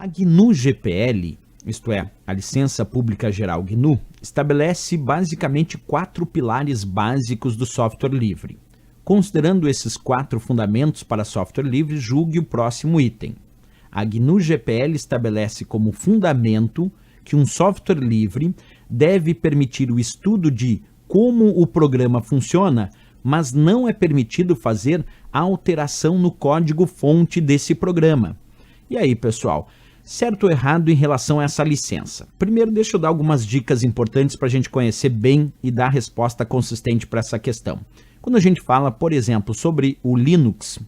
A GNU GPL, isto é, a Licença Pública Geral GNU, estabelece basicamente 4 pilares básicos do software livre. Considerando esses 4 fundamentos para software livre, julgue o próximo item. A GNU GPL estabelece como fundamento que um software livre deve permitir o estudo de como o programa funciona, mas não é permitido fazer alteração no código-fonte desse programa. E aí, pessoal, certo ou errado em relação a essa licença? Primeiro, deixa eu dar algumas dicas importantes para a gente conhecer bem e dar resposta consistente para essa questão. Quando a gente fala, por exemplo, sobre o Linux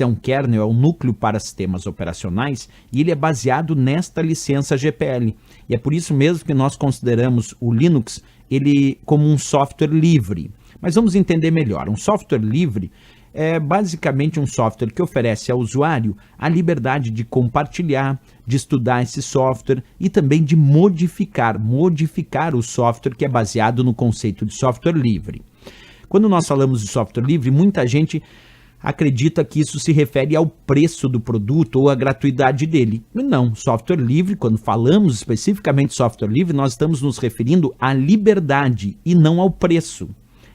é um kernel, é um núcleo para sistemas operacionais e ele é baseado nesta licença GPL. E é por isso mesmo que nós consideramos o Linux ele como um software livre. Mas vamos entender melhor. Um software livre é basicamente um software que oferece ao usuário a liberdade de compartilhar, de estudar esse software e também de modificar o software que é baseado no conceito de software livre. Quando nós falamos de software livre, muita gente acredita que isso se refere ao preço do produto ou à gratuidade dele. Não, software livre, quando falamos especificamente de software livre, nós estamos nos referindo à liberdade e não ao preço.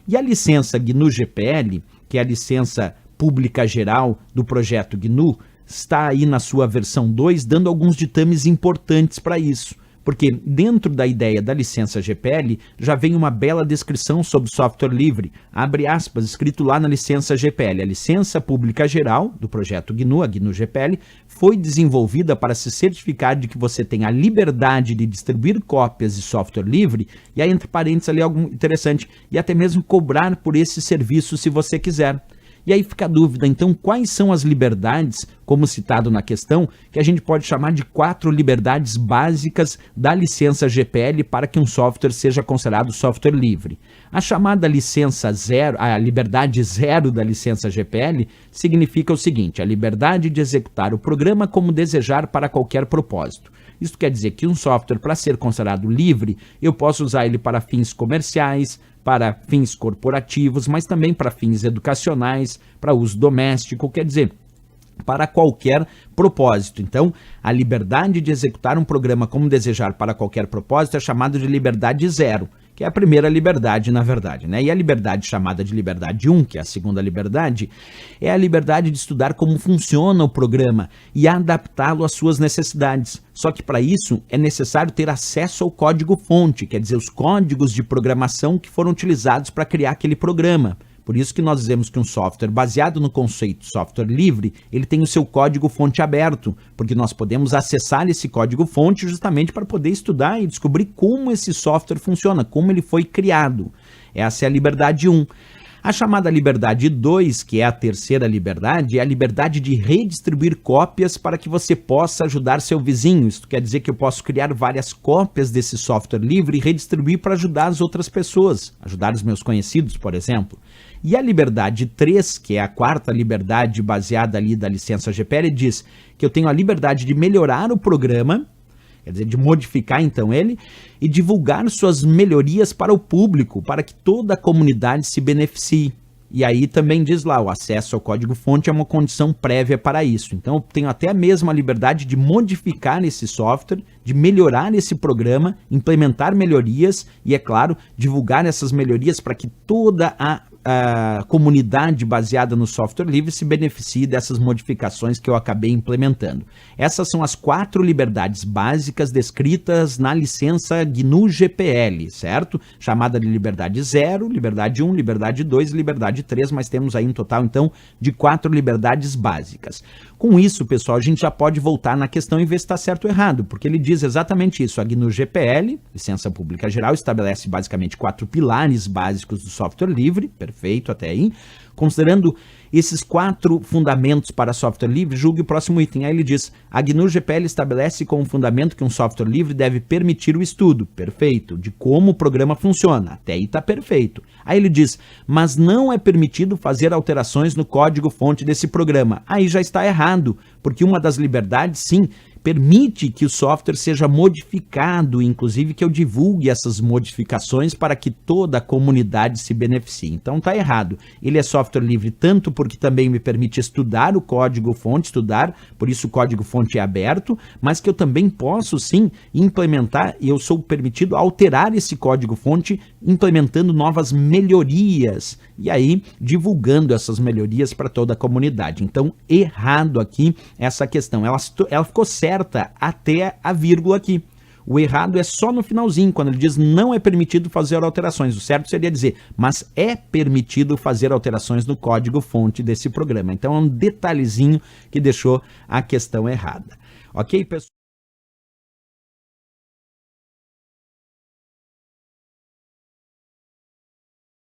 E a licença GNU GPL, que é a licença pública geral do projeto GNU, está aí na sua versão 2, dando alguns ditames importantes para isso. Porque dentro da ideia da licença GPL já vem uma bela descrição sobre software livre, abre aspas, escrito lá na licença GPL. A licença pública geral do projeto GNU, a GNU GPL, foi desenvolvida para se certificar de que você tem a liberdade de distribuir cópias de software livre, e aí entre parênteses ali algo interessante, e até mesmo cobrar por esse serviço se você quiser. E aí fica a dúvida, então, quais são as liberdades, como citado na questão, que a gente pode chamar de 4 liberdades básicas da licença GPL para que um software seja considerado software livre. A chamada licença zero, a liberdade zero da licença GPL, significa o seguinte: a liberdade de executar o programa como desejar para qualquer propósito. Isso quer dizer que um software, para ser considerado livre, eu posso usar ele para fins comerciais, para fins corporativos, mas também para fins educacionais, para uso doméstico, quer dizer, para qualquer propósito. Então, a liberdade de executar um programa como desejar para qualquer propósito é chamada de liberdade zero, que é a primeira liberdade, na verdade, né? E a liberdade chamada de liberdade 1, que é a segunda liberdade, é a liberdade de estudar como funciona o programa e adaptá-lo às suas necessidades. Só que para isso é necessário ter acesso ao código-fonte, quer dizer, os códigos de programação que foram utilizados para criar aquele programa. Por isso que nós dizemos que um software baseado no conceito de software livre, ele tem o seu código-fonte aberto, porque nós podemos acessar esse código-fonte justamente para poder estudar e descobrir como esse software funciona, como ele foi criado. Essa é a liberdade 1. A chamada liberdade 2, que é a terceira liberdade, é a liberdade de redistribuir cópias para que você possa ajudar seu vizinho. Isso quer dizer que eu posso criar várias cópias desse software livre e redistribuir para ajudar as outras pessoas, ajudar os meus conhecidos, por exemplo. E a liberdade 3, que é a quarta liberdade baseada ali da licença GPL, diz que eu tenho a liberdade de melhorar o programa, quer dizer, de modificar então ele, e divulgar suas melhorias para o público, para que toda a comunidade se beneficie. E aí também diz lá, o acesso ao código-fonte é uma condição prévia para isso. Então eu tenho até a mesma liberdade de modificar esse software, de melhorar esse programa, implementar melhorias e, é claro, divulgar essas melhorias para que toda a comunidade baseada no software livre se beneficie dessas modificações que eu acabei implementando. Essas são as 4 liberdades básicas descritas na licença GNU GPL, certo? Chamada de liberdade 0, liberdade 1, liberdade 2 e liberdade 3, mas temos aí um total então de 4 liberdades básicas. Com isso, pessoal, a gente já pode voltar na questão e ver se está certo ou errado, porque ele diz exatamente isso. A GNU GPL, Licença Pública Geral, estabelece basicamente 4 pilares básicos do software livre, perfeito até aí. Considerando esses 4 fundamentos para software livre, julgue o próximo item. Aí ele diz, a GNU GPL estabelece como fundamento que um software livre deve permitir o estudo, perfeito, de como o programa funciona, até aí está perfeito. Aí ele diz, mas não é permitido fazer alterações no código-fonte desse programa. Aí já está errado, porque uma das liberdades, sim, permite que o software seja modificado, inclusive que eu divulgue essas modificações para que toda a comunidade se beneficie. Então tá errado. Ele é software livre tanto porque também me permite estudar o código-fonte, por isso o código-fonte é aberto, mas que eu também posso sim implementar, e eu sou permitido alterar esse código-fonte implementando novas melhorias e aí divulgando essas melhorias para toda a comunidade. Então, errado aqui essa questão. Ela ficou certa até a vírgula aqui. O errado é só no finalzinho, quando ele diz não é permitido fazer alterações. O certo seria dizer, mas é permitido fazer alterações no código-fonte desse programa. Então é um detalhezinho que deixou a questão errada. Ok, pessoal?